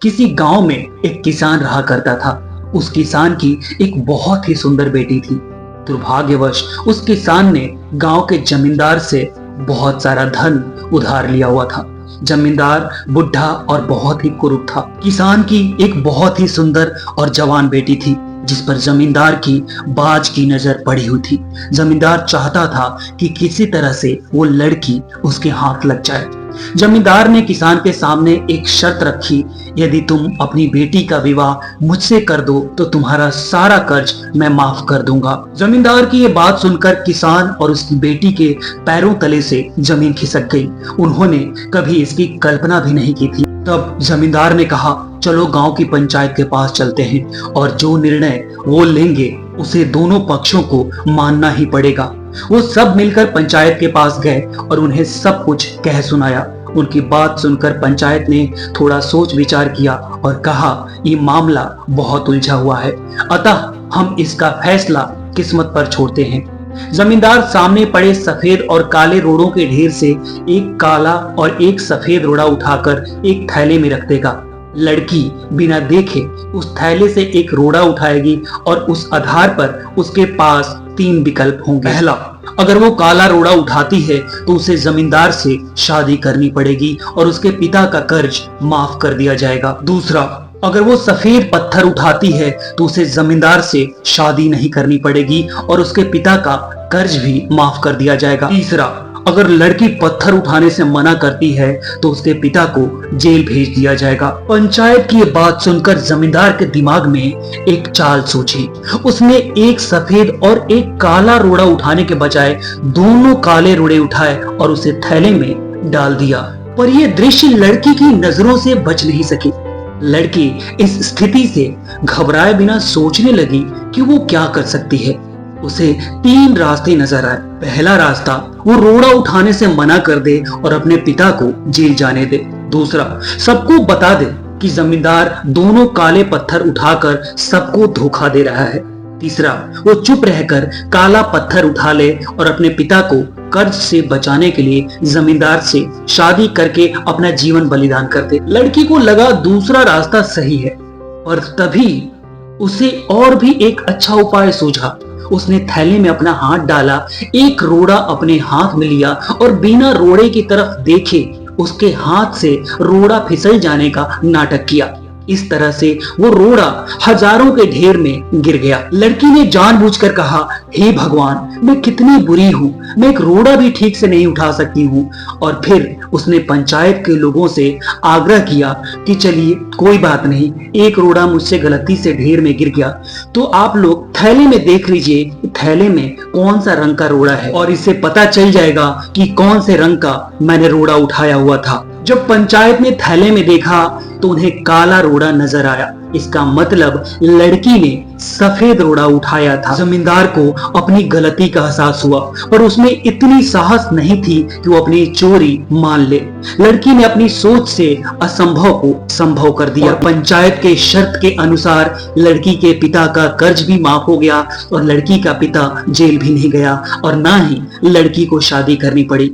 किसी गांव में एक किसान रहा करता था। उस किसान की एक बहुत ही सुंदर बेटी थी। दुर्भाग्यवश उस किसान ने गांव के जमींदार से बहुत सारा धन उधार लिया हुआ था। जमींदार बुढ़ा और बहुत ही कुरूप था। किसान की एक बहुत ही सुंदर और जवान बेटी थी जिस पर जमींदार की बाज की नजर पड़ी हुई थी। जमींदार चाहता था कि किसी तरह से वो लड़की उसके हाथ लग जाए। जमींदार ने किसान के सामने एक शर्त रखी, यदि तुम अपनी बेटी का विवाह मुझसे कर दो तो तुम्हारा सारा कर्ज मैं माफ कर दूंगा। जमींदार की ये बात सुनकर किसान और उसकी बेटी के पैरों तले से जमीन खिसक गई। उन्होंने कभी इसकी कल्पना भी नहीं की थी। तब जमींदार ने कहा, चलो गांव की पंचायत के पास चलते हैं और जो निर्णय वो लेंगे उसे दोनों पक्षों को मानना ही पड़ेगा। वो सब मिलकर पंचायत के पास गए और उन्हें सब कुछ कह सुनाया। उनकी बात सुनकर पंचायत ने थोड़ा सोच विचार किया और कहा, ये मामला बहुत उलझा हुआ है, अतः हम इसका फैसला किस्मत पर छोड़ते हैं। जमींदार सामने पड़े सफेद और काले रोड़ों के ढेर से एक काला और एक सफेद रोड़ा उठाकर एक थैले में रख देगा। लड़की बिना देखे उस थैले से एक रोड़ा उठाएगी और उस आधार पर उसके पास 3 विकल्प होंगे। पहला, अगर वो काला रोड़ा उठाती है तो उसे जमींदार से शादी करनी पड़ेगी और उसके पिता का कर्ज माफ कर दिया जाएगा। दूसरा, अगर वो सफेद पत्थर उठाती है तो उसे जमींदार से शादी नहीं करनी पड़ेगी और उसके पिता का कर्ज भी माफ कर दिया जाएगा। तीसरा, अगर लड़की पत्थर उठाने से मना करती है तो उसके पिता को जेल भेज दिया जाएगा। पंचायत की ये बात सुनकर जमींदार के दिमाग में एक चाल सोची। उसने एक सफेद और एक काला रोड़ा उठाने के बजाय दोनों काले रोड़े उठाए और उसे थैले में डाल दिया। पर यह दृश्य लड़की की नजरों से बच नहीं सकी। लड़की इस स्थिति से घबराए बिना सोचने लगी कि वो क्या कर सकती है। उसे 3 रास्ते नजर आए। पहला रास्ता, वो रोड़ा उठाने से मना कर दे और अपने पिता को जेल जाने दे। दूसरा, सबको बता दे कि जमींदार दोनों काले पत्थर उठाकर सबको धोखा दे रहा है। तीसरा, वो चुप रहकर काला पत्थर उठा ले और अपने पिता को कर्ज से बचाने के लिए जमींदार से शादी करके अपना जीवन बलिदान कर दे। लड़की को लगा दूसरा रास्ता सही है, और तभी उसे और भी एक अच्छा उपाय सूझा। उसने थैले में अपना हाथ डाला, एक रोड़ा अपने हाथ में लिया और बिना रोड़े की तरफ देखे उसके हाथ से रोड़ा फिसल जाने का नाटक किया। इस तरह से वो रोड़ा हजारों के ढेर में गिर गया। लड़की ने जानबूझकर कहा, हे भगवान, मैं कितनी बुरी हूँ, मैं एक रोड़ा भी ठीक से नहीं उठा सकती हूँ। और फिर उसने पंचायत के लोगों से आग्रह किया कि चलिए कोई बात नहीं, एक रोड़ा मुझसे गलती से ढेर में गिर गया तो आप लोग थैले में देख लीजिए थैले में कौन सा रंग का रोड़ा है और इससे पता चल जाएगा कि कौन से रंग का मैंने रोड़ा उठाया हुआ था। जब पंचायत ने थैले में देखा तो उन्हें काला रोड़ा नजर आया। इसका मतलब लड़की ने सफेद रोड़ा उठाया था। जमींदार को अपनी गलती का एहसास हुआ, पर उसमें इतनी साहस नहीं थी कि वो अपनी चोरी मान ले। लड़की ने अपनी सोच से असंभव को संभव कर दिया और पंचायत के शर्त के अनुसार लड़की के पिता का कर्ज भी माफ हो गया और लड़की का पिता जेल भी नहीं गया और ना ही लड़की को शादी करनी पड़ी।